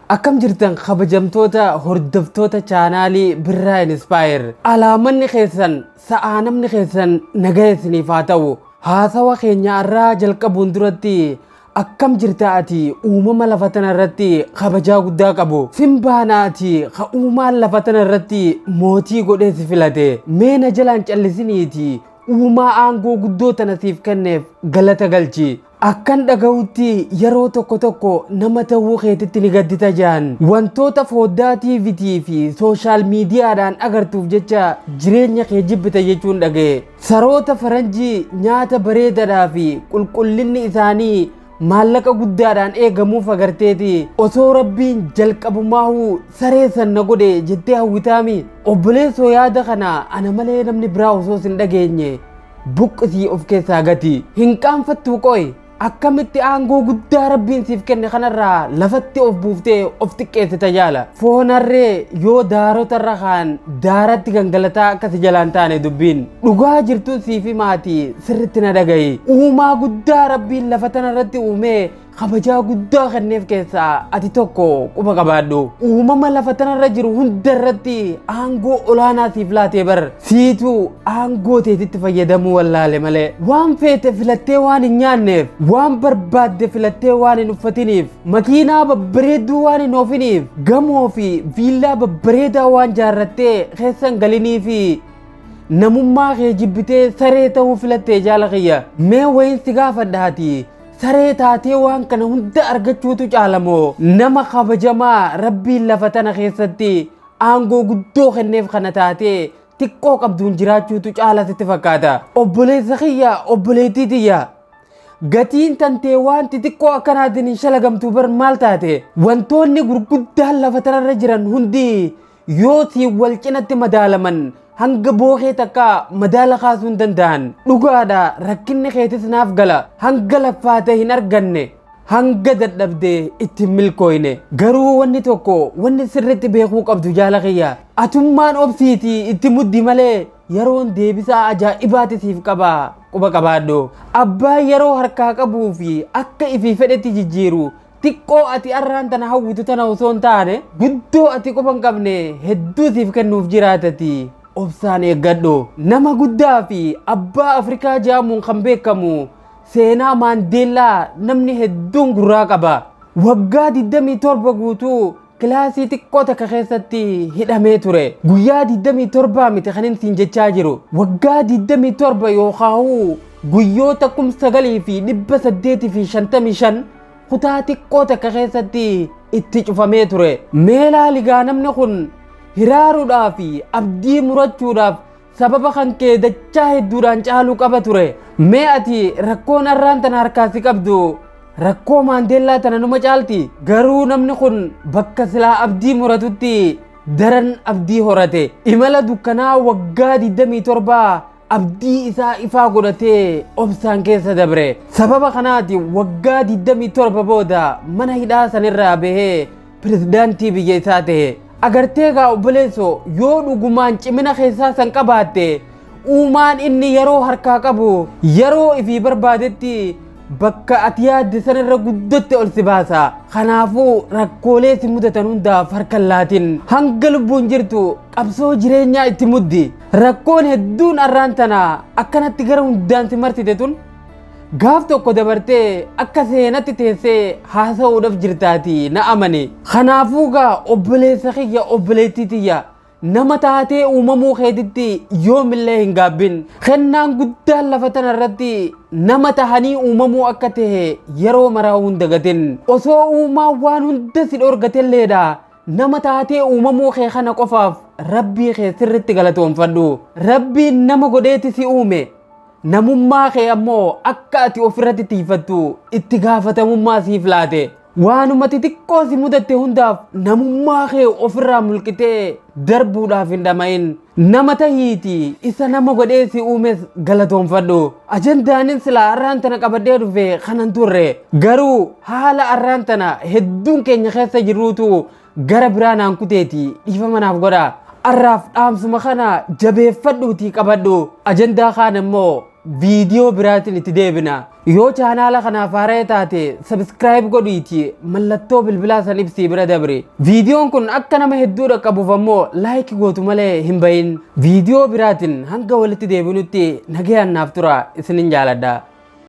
Akkam jirtan kabajamtoota hordoftoota chaanaalii Birraa Inspire. Alaamanni keessan sa'aa namni keessan nagaa isiniif haa ta'u. Haasawa keenya irraa jalqabuun duratti akkam jirta ati uumama lafa tana irratti kabajaa guddaa qabu. Simbaana ati ka uumaan lafa tana irratti mootii godhee si filate. Mee na jalaan callisiniiti uumaa aangoo guddoo tana siif kenneef galata galchi. Akkan dhaga'utti yeroo tokko tokko nama ta'uu keetitti ni gaddita jaan. Wantoota fooddaa TVtii fi sooshaal miidiyaadhaan agartuuf jecha jireenya kee jibbita jechuun dhaga'e. Saroota faranjii nyaata bareedaadhaa fi qulqullinni isaanii maallaqa guddaadhaan eegamuuf agarteeti. Osoo rabbiin jalqabumaahuu saree sanna godhe jettee hawwitaami. Obboleessoo yaada kana ana malee namni biraa osoo hin dhageenye buqqisii of keessaa gati. Hin qaanfattuu qoy. Akkamitti aangoo guddaa rabbiin siif kenne kanarraa lafatti of buuftee of xiqqeessita jaala. Foonarree yoo daarota irra kaan daaratti gangalataa akkasi jalaan taane dubbiin. Dhugaa jirtuun siifi maatii sirritti na dhaga'i. Uumaa guddaa rabbiin lafa tanarratti uumee kabajaa guddaa kenneef keessaa ati tokko quba qabaadhu. Uumama lafa tanarra jiru hundarratti aangoo olaanaa siif laatee bar. Siitu aangoo teetitti fayyadamuu wallaale malee. Waan feete filattee waan hin nyaanneef, waan barbaadde filattee waan hin uffatiniif, makiinaa babbareedduu waan hin oofiniif, gamoo fi viillaa babbareedaa waan jaarrattee keessan galinii fi namummaa kee jibbitee saree ta'uu filattee jaala kiyya. Mee wayin si gaafadhaati. Saree taatee waan kana hunda argachuutu caalamoo nama kabajamaa rabbiin lafa tana keessatti aangoo guddoo kenneef kana taatee xiqqoo qabduun jiraachuutu caala sitti fakkaata. Obboleessa kiyya obboleettii tiyya gatiin tantee waan xixiqqoo akkanaatiin hin shalagamtuu bar maal taate? Wantoonni gurguddaan lafa tanarra jiran hundi yoo si wal cinatti madaalaman hanga bookee takka madaala kaasuu hin danda'an. Dhugaadha rakkinni keetis naaf gala. Hanga laffaate hin arganne, hanga dadhabde itti milkooyne. Garuu wanni tokko wanni sirritti beekuu qabdu jaala kiyya. Atummaan obsiitii itti muddi malee yeroon deebisaa ajaa'ibaati siif qaba. Quba qabaadhu. Abbaan yeroo harkaa qabuu fi akka ifii fedhetti jijjiiru xiqqoo ati arraan tana hawwitu tana osoo hin taane guddoo ati quba hin qabne hedduu siif kennuuf jiraatati. Obsaan eeggadhu. Nama guddaa fi abbaa Afrikaa jedhamuun kan beekamu seenaa Maandeellaa namni hedduun gurraa qaba. Waggaa 27 guutuu kilaasii xiqqoo takka keessatti hidhamee ture. Guyyaa 27 miti kan inni jechaa jiru. Waggaa 27 yookaan guyyoota 9,855 kutaa xiqqoo takka keessatti itti cufamee ture. Meelaa ligaa namni kun hiraaruudhaa fi abdii murachuudhaaf sababa kan kee dachaa hedduudhaan caaluu qaba ture. Mee ati rakkoon arraan tana harkaa si qabdu rakkoo Maandeellaa tana numa caalti? Garuu namni kun bakka silaa abdii muratutti daran abdii horate. Imala dukkanaa waggaa 27 abdii isaa ifaa godhatee obsaan keessa dabre. Sababa kanaati waggaa 27 booda mana hidhaa sanirraa bahee pirezidaantii biyya isaa ta'e. Agartee gaa obboleessoo yoo dhugumaan cimina keessaa san qabaatte uumaan inni yeroo harkaa qabu yeroo ifii barbaadetti bakka ati yaadde sanirra guddotti ol si baasa. Kanaafuu rakkoolee si mudatan hundaaf harkan laatin hanga lubbuun jirtu qabsoo jireenyaa itti muddi. Rakkoon hedduun arraan tana akkanatti gara hundaan si marsite tun gaaf tokko dabartee akka seenatti teessee haasa'uudhaaf jirtaati na amani. Kanaafuu gaa obboleessa kiyya obboleettii tiyya nama taatee uumamuu keetitti yoomillee hin gaabbin. Kennaan guddaan lafa tanarratti nama tahanii uumamuu akka ta'e yeroo maraa hin dagatin. Osoo uumaan waan hunda si dhorgatelleedha nama taatee uumamuu kee kana qofaaf rabbii kee sirritti galatoonfadhu. Rabbiin nama godheeti si uume. Namummaa kee ammoo akka ati ofirratti tiifattu itti gaafatamummaa siif laate. Waanuma xixiqqoo si mudatte hundaaf namummaa kee ofirraa mulqitee darbuudhaaf hin dhama'in. Nama tahiiti isa nama godhee si uumes galatoonfadhu. Ajandaanin silaa arraan tana qabadhee dhufe kanan turre. Garuu haala arraan tana hedduun keenya keessa jirruutu gara biraa naan kuteeti dhiifama naaf godha. Arraaf dhaamsuma kana jabeeffadhuutii qabadhu. Ajandaa kaan immoo viidiyoo biraatiin itti deebina. Yoo chaanaala kanaaf haaraa taate subscribe godhiitii mallattoo bilbilaa san ibsii bira dabre. Viidiyoon kun akka nama hedduu dhaqqabuuf ammoo like gootu malee hin bahin. Viidiyoo biraatiin hanga walitti deebinutti nagayaan naaf tura isinin jaaladha.